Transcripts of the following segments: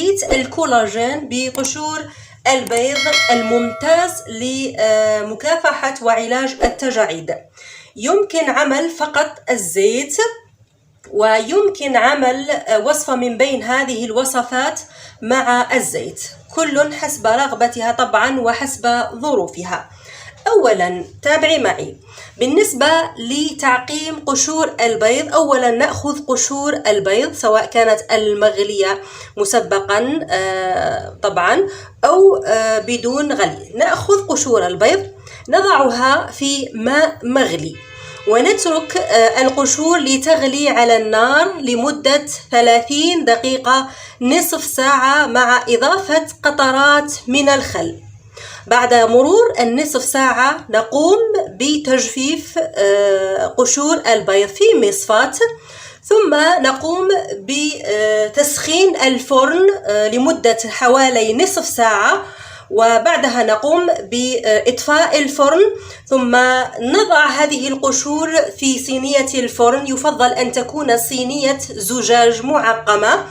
زيت الكولاجين بقشور البيض الممتاز لمكافحة وعلاج التجاعيد. يمكن عمل فقط الزيت، ويمكن عمل وصفة من بين هذه الوصفات مع الزيت، كل حسب رغبتها طبعا وحسب ظروفها. أولا تابعي معي. بالنسبة لتعقيم قشور البيض، أولا نأخذ قشور البيض سواء كانت المغلية مسبقا طبعا أو بدون غلي. نأخذ قشور البيض نضعها في ماء مغلي ونترك القشور لتغلي على النار لمدة 30 دقيقة نصف ساعة مع إضافة قطرات من الخل. بعد مرور النصف ساعة نقوم بتجفيف قشور البيض في مصفاة، ثم نقوم بتسخين الفرن لمدة حوالي نصف ساعة، وبعدها نقوم بإطفاء الفرن، ثم نضع هذه القشور في صينية الفرن. يفضل أن تكون صينية زجاج معقمة،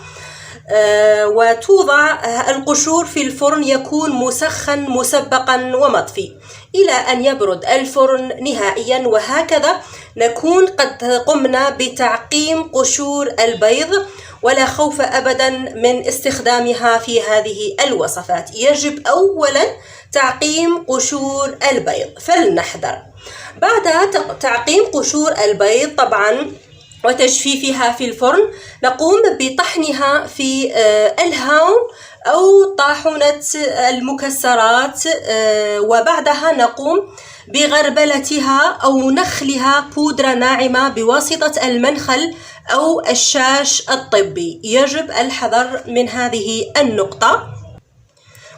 وتوضع القشور في الفرن يكون مسخن مسبقا ومطفي إلى أن يبرد الفرن نهائيا. وهكذا نكون قد قمنا بتعقيم قشور البيض، ولا خوف أبدا من استخدامها في هذه الوصفات. يجب أولا تعقيم قشور البيض، فلنحذر. بعد تعقيم قشور البيض طبعا وتجفيفها في الفرن، نقوم بطحنها في الهاون أو طاحنة المكسرات، وبعدها نقوم بغربلتها أو نخلها بودرة ناعمة بواسطة المنخل أو الشاش الطبي. يجب الحذر من هذه النقطة.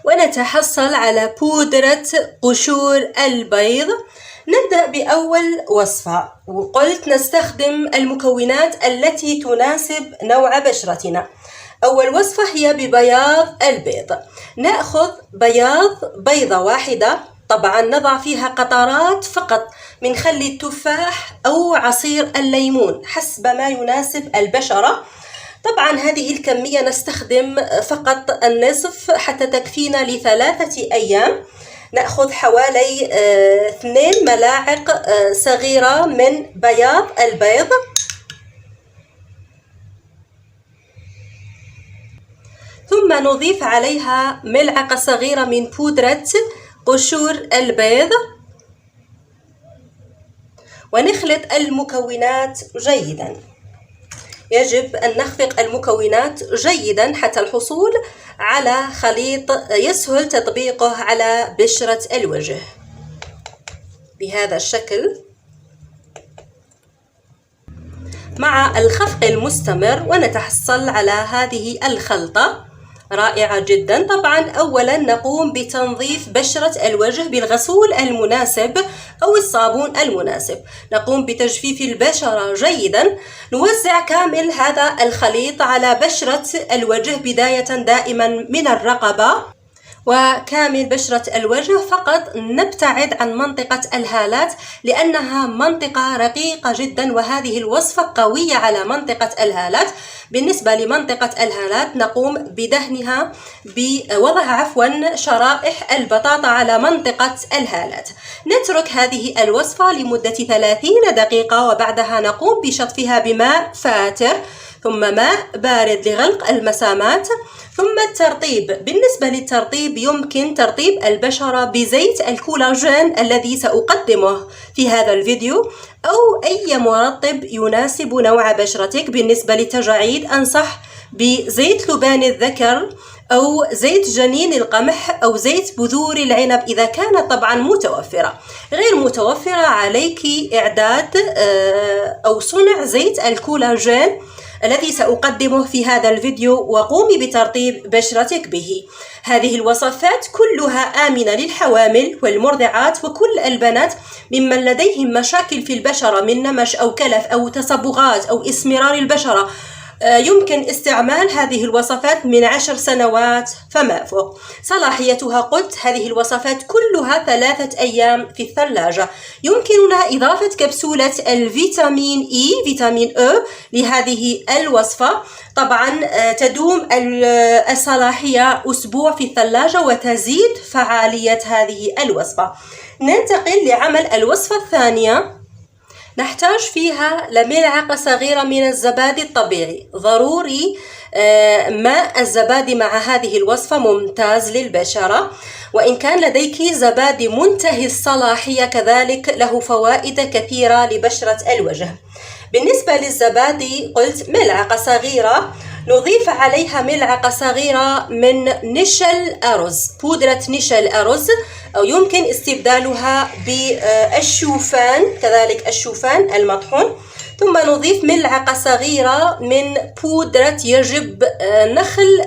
ونتحصل على بودرة قشور البيض. نبدأ بأول وصفة، وقلت نستخدم المكونات التي تناسب نوع بشرتنا. أول وصفة هي ببياض البيض. نأخذ بيضة واحدة، طبعا نضع فيها قطرات فقط من خل التفاح أو عصير الليمون حسب ما يناسب البشرة. طبعا هذه الكمية نستخدم فقط النصف حتى تكفينا ل3 أيام. نأخذ حوالي 2 ملاعق صغيرة من بياض البيض، ثم نضيف عليها ملعقة صغيرة من بودرة قشور البيض، ونخلط المكونات جيدا. يجب أن نخفق المكونات جيدا حتى الحصول على خليط يسهل تطبيقه على بشرة الوجه بهذا الشكل. مع الخفق المستمر ونتحصل على هذه الخلطة رائعة جدا. طبعا أولا نقوم بتنظيف بشرة الوجه بالغسول المناسب أو الصابون المناسب. نقوم بتجفيف البشرة جيدا. نوزع كامل هذا الخليط على بشرة الوجه بداية دائما من الرقبة وكامل بشرة الوجه. فقط نبتعد عن منطقة الهالات لأنها منطقة رقيقة جدا، وهذه الوصفة قوية على منطقة الهالات. بالنسبة لمنطقة الهالات نقوم بدهنها بوضع شرائح البطاطا على منطقة الهالات. نترك هذه الوصفة لمدة 30 دقيقة، وبعدها نقوم بشطفها بماء فاتر ثم ماء بارد لغلق المسامات، ثم الترطيب. بالنسبة للترطيب يمكن ترطيب البشرة بزيت الكولاجين الذي سأقدمه في هذا الفيديو، أو أي مرطب يناسب نوع بشرتك. بالنسبة للتجاعيد أنصح بزيت لبان الذكر أو زيت جنين القمح أو زيت بذور العنب إذا كانت طبعا متوفرة. غير متوفرة عليك إعداد أو صنع زيت الكولاجين الذي سأقدمه في هذا الفيديو، وقومي بترطيب بشرتك به. هذه الوصفات كلها آمنة للحوامل والمرضعات وكل البنات ممن لديهم مشاكل في البشرة من نمش أو كلف أو تصبغات أو اسمرار البشرة يمكن استعمال هذه الوصفات من 10 سنوات فما فوق. صلاحيتها قلت هذه الوصفات كلها 3 أيام في الثلاجة. يمكننا إضافة كبسولة الفيتامين إي فيتامين أو لهذه الوصفة. طبعا تدوم الصلاحية أسبوع في الثلاجة وتزيد فعالية هذه الوصفة. ننتقل لعمل الوصفة الثانية. نحتاج فيها لملعقة صغيرة من الزبادي الطبيعي. ضروري ماء الزبادي مع هذه الوصفة ممتاز للبشرة، وإن كان لديك زبادي منتهي الصلاحية كذلك له فوائد كثيرة لبشرة الوجه. بالنسبة للزبادي قلت ملعقة صغيرة، نضيف عليها ملعقة صغيرة من نشا الأرز، بودرة نشا الأرز، أو يمكن استبدالها بالشوفان، كذلك الشوفان المطحون. ثم نضيف ملعقة صغيرة من بودرة يجب نخل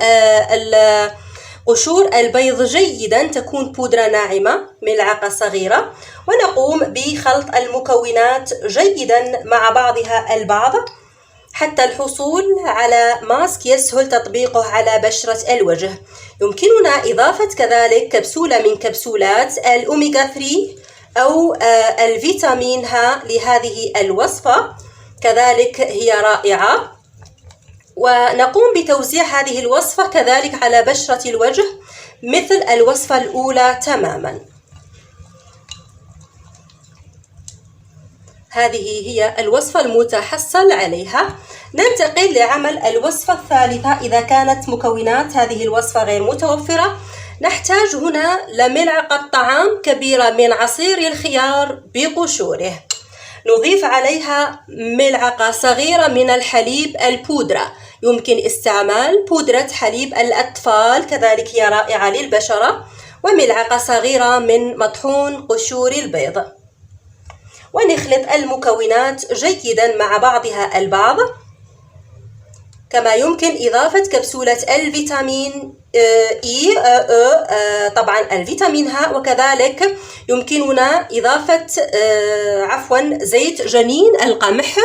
قشور البيض جيدا، تكون بودرة ناعمة، ملعقة صغيرة. ونقوم بخلط المكونات جيدا مع بعضها البعض حتى الحصول على ماسك يسهل تطبيقه على بشرة الوجه. يمكننا إضافة كذلك كبسولة من كبسولات الأوميغا 3 أو الفيتامين ه لهذه الوصفة، كذلك هي رائعة. ونقوم بتوزيع هذه الوصفة كذلك على بشرة الوجه مثل الوصفة الأولى تماما. هذه هي الوصفة المتحصل عليها. ننتقل لعمل الوصفة الثالثة. إذا كانت مكونات هذه الوصفة غير متوفرة، نحتاج هنا لملعقة طعام كبيرة من عصير الخيار بقشوره. نضيف عليها ملعقة صغيرة من الحليب البودرة، يمكن استعمال بودرة حليب الأطفال، كذلك هي رائعة للبشرة. وملعقة صغيرة من مطحون قشور البيض. ونخلط المكونات جيدا مع بعضها البعض. كما يمكن إضافة كبسولة الفيتامين إي طبعا الفيتامين ه، وكذلك يمكننا إضافة زيت جنين القمح.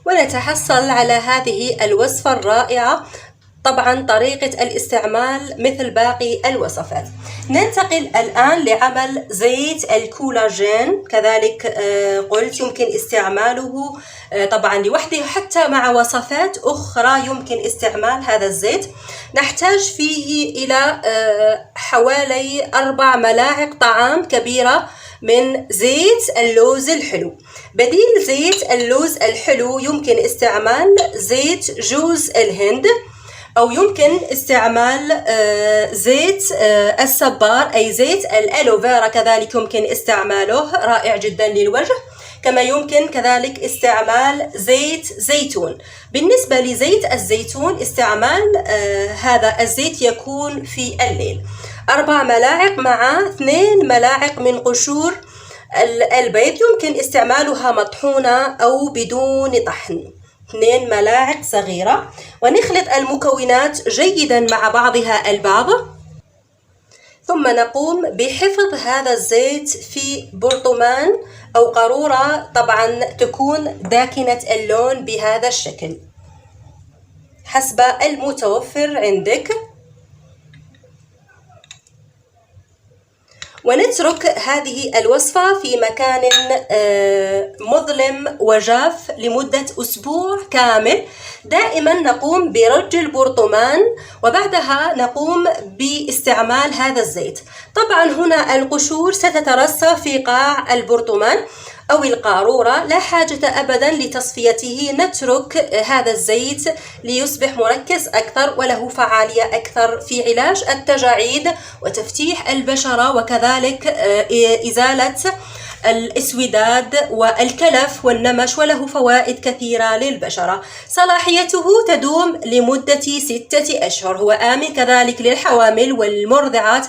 ونتحصل على هذه الوصفة الرائعة. طبعا طريقة الاستعمال مثل باقي الوصفات. ننتقل الآن لعمل زيت الكولاجين. كذلك قلت يمكن استعماله طبعا لوحده، حتى مع وصفات أخرى يمكن استعمال هذا الزيت. نحتاج فيه إلى حوالي 4 ملاعق طعام كبيرة من زيت اللوز الحلو. بديل زيت اللوز الحلو يمكن استعمال زيت جوز الهند، أو يمكن استعمال زيت الصبار أي زيت الألوفيرا، كذلك يمكن استعماله رائع جدا للوجه. كما يمكن كذلك استعمال زيت زيتون. بالنسبة لزيت الزيتون استعمال هذا الزيت يكون في الليل. 4 ملاعق مع 2 ملاعق من قشور البيض، يمكن استعمالها مطحونة أو بدون طحن. 2 ملاعق صغيرة. ونخلط المكونات جيدا مع بعضها البعض. ثم نقوم بحفظ هذا الزيت في برطمان أو قارورة، طبعا تكون داكنة اللون بهذا الشكل حسب المتوفر عندك. ونترك هذه الوصفة في مكان مظلم وجاف لمدة أسبوع كامل. دائما نقوم برج البرطمان، وبعدها نقوم باستعمال هذا الزيت. طبعا هنا القشور ستترسب في قاع البرطمان أو القارورة، لا حاجة أبدا لتصفيته. نترك هذا الزيت ليصبح مركز أكثر وله فعالية أكثر في علاج التجاعيد وتفتيح البشرة، وكذلك إزالة الاسوداد والكلف والنمش، وله فوائد كثيرة للبشرة. صلاحيته تدوم لمدة 6 أشهر. هو آمن كذلك للحوامل والمرضعات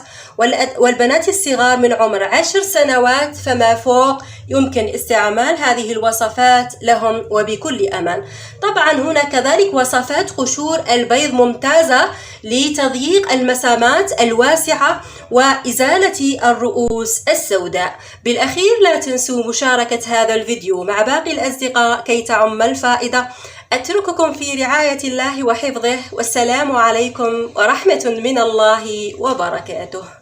والبنات الصغار من عمر 10 سنوات فما فوق. يمكن استعمال هذه الوصفات لهم وبكل أمان. طبعا هنا كذلك وصفات قشور البيض ممتازة لتضييق المسامات الواسعة وإزالة الرؤوس السوداء. بالأخير لا تنسوا مشاركة هذا الفيديو مع باقي الأصدقاء كي تعم الفائدة. أترككم في رعاية الله وحفظه، والسلام عليكم ورحمة من الله وبركاته.